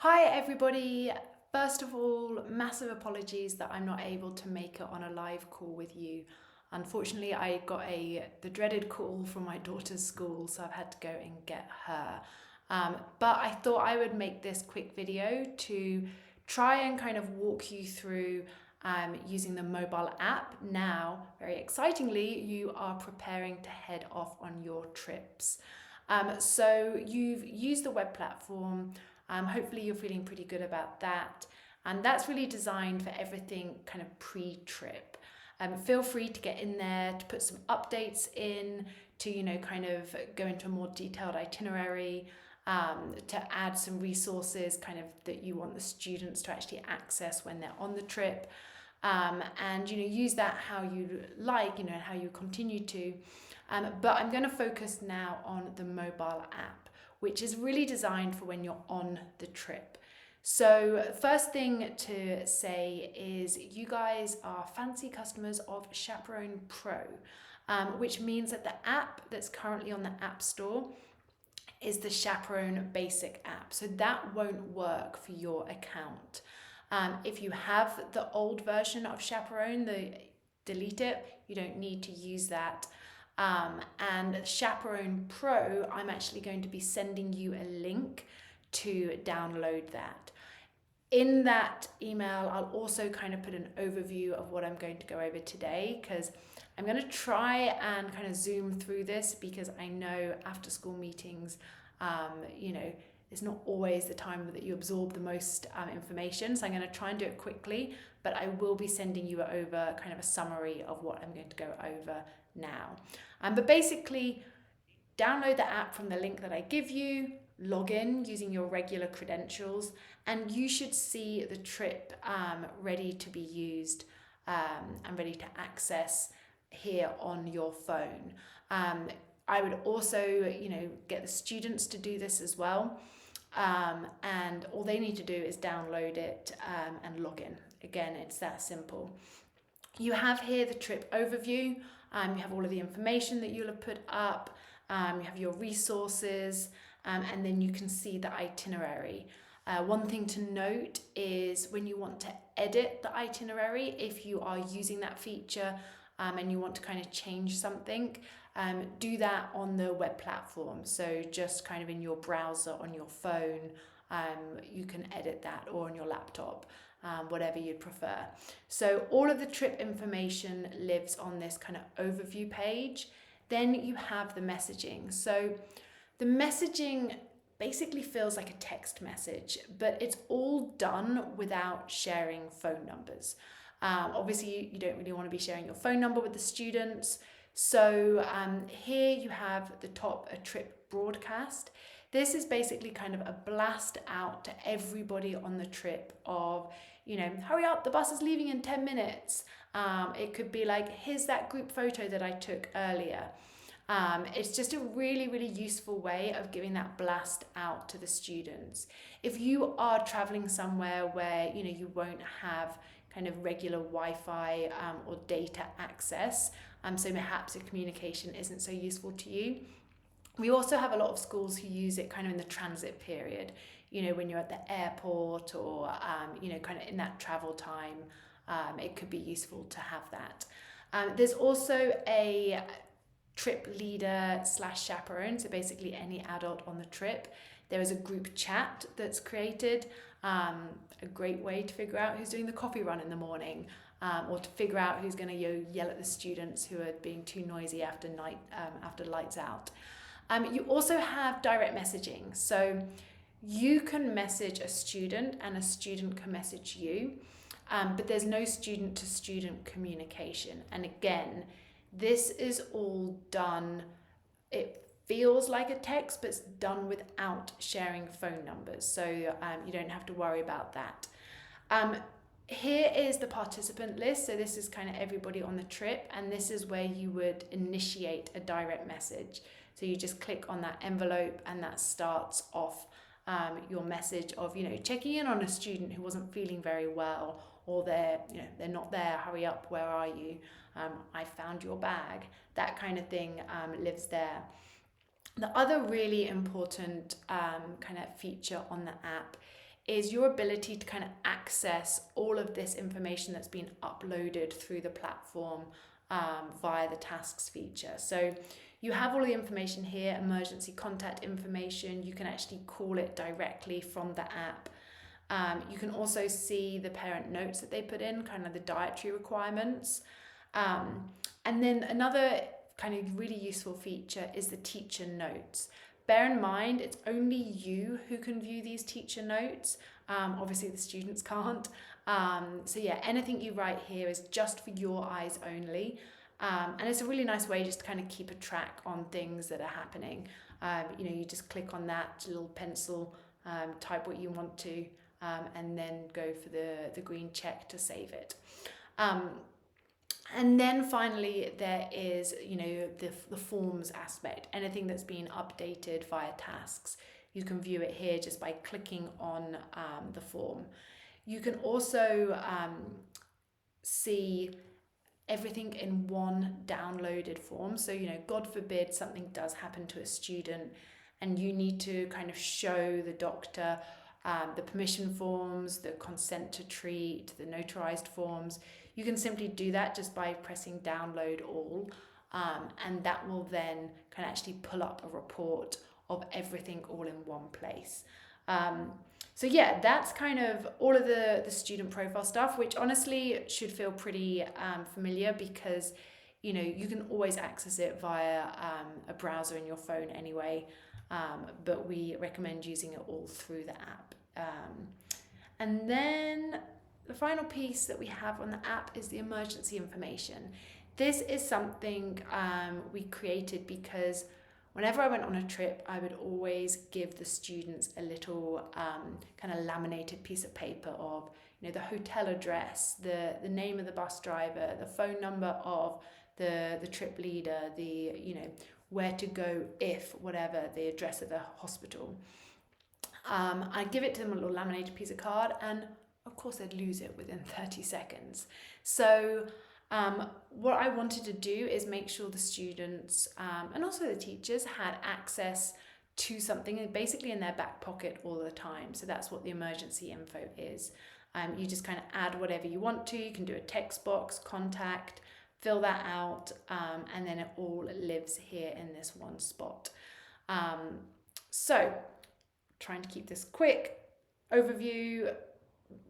Hi everybody. First of all, massive apologies that I'm not able to make it on a live call with you. Unfortunately, I got the dreaded call from my daughter's school, so I've had to go and get her. But I thought I would make this quick video to try and kind of walk you through using the mobile app. Now, very excitingly, you are preparing to head off on your trips. So you've used the web platform. Hopefully you're feeling pretty good about that. And that's really designed for everything kind of pre-trip. Feel free to get in there, to put some updates in, to, kind of go into a more detailed itinerary, to add some resources kind of that you want the students to actually access when they're on the trip. And, use that how you like, and how you continue to. But I'm going to focus now on the mobile app, which is really designed for when you're on the trip. So first thing to say is you guys are fancy customers of Chaperone Pro, which means that the app that's currently on the App Store is the Chaperone Basic app. So that won't work for your account. If you have the old version of Chaperone, delete it. You don't need to use that. And Chaperone Pro, I'm actually going to be sending you a link to download that. In that email, I'll also kind of put an overview of what I'm going to go over today, because I'm going to try and kind of zoom through this, because I know after school meetings, it's not always the time that you absorb the most information. So I'm going to try and do it quickly, but I will be sending you over kind of a summary of what I'm going to go over now. But basically, download the app from the link that I give you, log in using your regular credentials, and you should see the trip ready to be used and ready to access here on your phone. I would also, get the students to do this as well. And all they need to do is download it and log in. Again, it's that simple. You have here the trip overview. You have all of the information that you'll have put up. You have your resources, and then you can see the itinerary. One thing to note is when you want to edit the itinerary, if you are using that feature and you want to kind of change something, do that on the web platform. So just kind of in your browser on your phone, you can edit that, or on your laptop. Whatever you'd prefer. So all of the trip information lives on this kind of overview page. Then you have the messaging. So the messaging basically feels like a text message, but it's all done without sharing phone numbers. Obviously, you don't really want to be sharing your phone number with the students. So here you have the top, a trip broadcast. This is basically kind of a blast out to everybody on the trip of, hurry up, the bus is leaving in 10 minutes. It could be like, here's that group photo that I took earlier. It's just a really, really useful way of giving that blast out to the students. If you are traveling somewhere where, you won't have kind of regular Wi-Fi or data access, so perhaps the communication isn't so useful to you. We also have a lot of schools who use it kind of in the transit period, when you're at the airport or, kind of in that travel time, it could be useful to have that. There's also a trip leader / chaperone, so basically any adult on the trip. There is a group chat that's created, a great way to figure out who's doing the coffee run in the morning, or to figure out who's going to yell at the students who are being too noisy after lights out. You also have direct messaging. So you can message a student and a student can message you, but there's no student to student communication. And again, this is all done, it feels like a text, but it's done without sharing phone numbers. So you don't have to worry about that. Here is the participant list. So this is kind of everybody on the trip, and this is where you would initiate a direct message. So you just click on that envelope and that starts off your message of, checking in on a student who wasn't feeling very well, or they're not there, hurry up, where are you? I found your bag. That kind of thing lives there. The other really important kind of feature on the app is your ability to kind of access all of this information that's been uploaded through the platform via the tasks feature. So you have all the information here, emergency contact information. You can actually call it directly from the app. You can also see the parent notes that they put in, kind of the dietary requirements. And then another kind of really useful feature is the teacher notes. Bear in mind, it's only you who can view these teacher notes. Obviously the students can't. So yeah, anything you write here is just for your eyes only. And it's a really nice way just to kind of keep a track on things that are happening. You just click on that little pencil, type what you want to, and then go for the green check to save it. And then finally, there is, the forms aspect. Anything that's been updated via tasks, you can view it here just by clicking on the form. You can also see everything in one downloaded form. So, God forbid something does happen to a student and you need to kind of show the doctor the permission forms, the consent to treat, the notarized forms. You can simply do that just by pressing download all, and that will then kind of actually pull up a report of everything all in one place. So yeah, that's kind of all of the student profile stuff, which honestly should feel pretty familiar because you can always access it via a browser in your phone anyway, but we recommend using it all through the app. And then the final piece that we have on the app is the emergency information. This is something we created because whenever I went on a trip, I would always give the students a little kind of laminated piece of paper of the hotel address, the name of the bus driver, the phone number of the trip leader, the where to go if whatever, the address of the hospital. I'd give it to them, a little laminated piece of card, and of course they'd lose it within 30 seconds. So what I wanted to do is make sure the students and also the teachers had access to something basically in their back pocket all the time. So that's what the emergency info is. You just kind of add whatever you want to. You can do a text box, contact, fill that out, and then it all lives here in this one spot. So trying to keep this quick overview,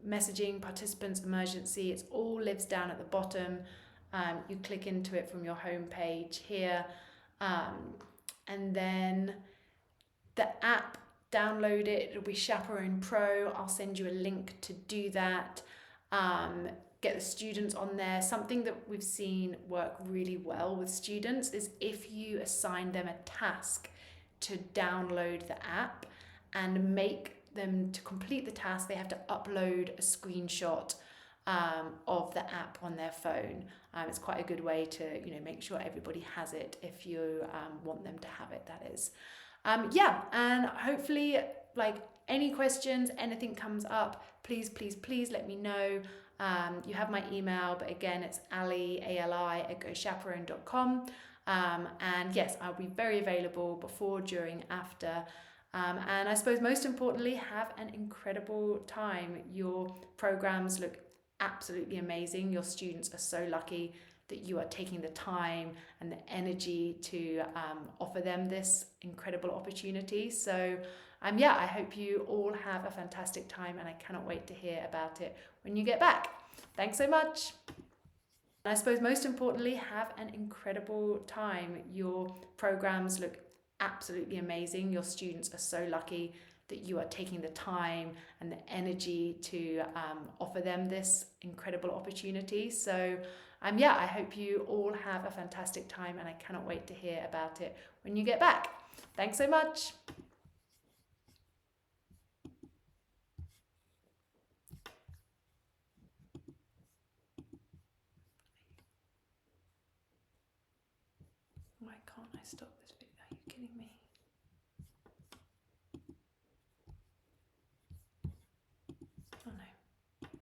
messaging, participants, emergency, it all lives down at the bottom. You click into it from your home page here, and then the app, download it. It'll be Chaperone Pro. I'll send you a link to do that. Get the students on there. Something that we've seen work really well with students is if you assign them a task to download the app and make them to complete the task, they have to upload a screenshot of the app on their phone. It's quite a good way to make sure everybody has it if you want them to have it, that is. And hopefully, like, any questions, anything comes up, please let me know. You have my email, but again, it's Ali, A-L-I, @gochaperone.com. And yes, I'll be very available before, during, after. And I suppose most importantly, have an incredible time. Your programs look absolutely amazing. Your students are so lucky that you are taking the time and the energy to offer them this incredible opportunity. So I hope you all have a fantastic time, and I cannot wait to hear about it when you get back. Thanks so much. And I suppose most importantly, have an incredible time. Your programs look absolutely amazing. Your students are so lucky that you are taking the time and the energy to offer them this incredible opportunity. So I hope you all have a fantastic time, and I cannot wait to hear about it when you get back. Thanks so much. Why can't I stop this video? Are you kidding me?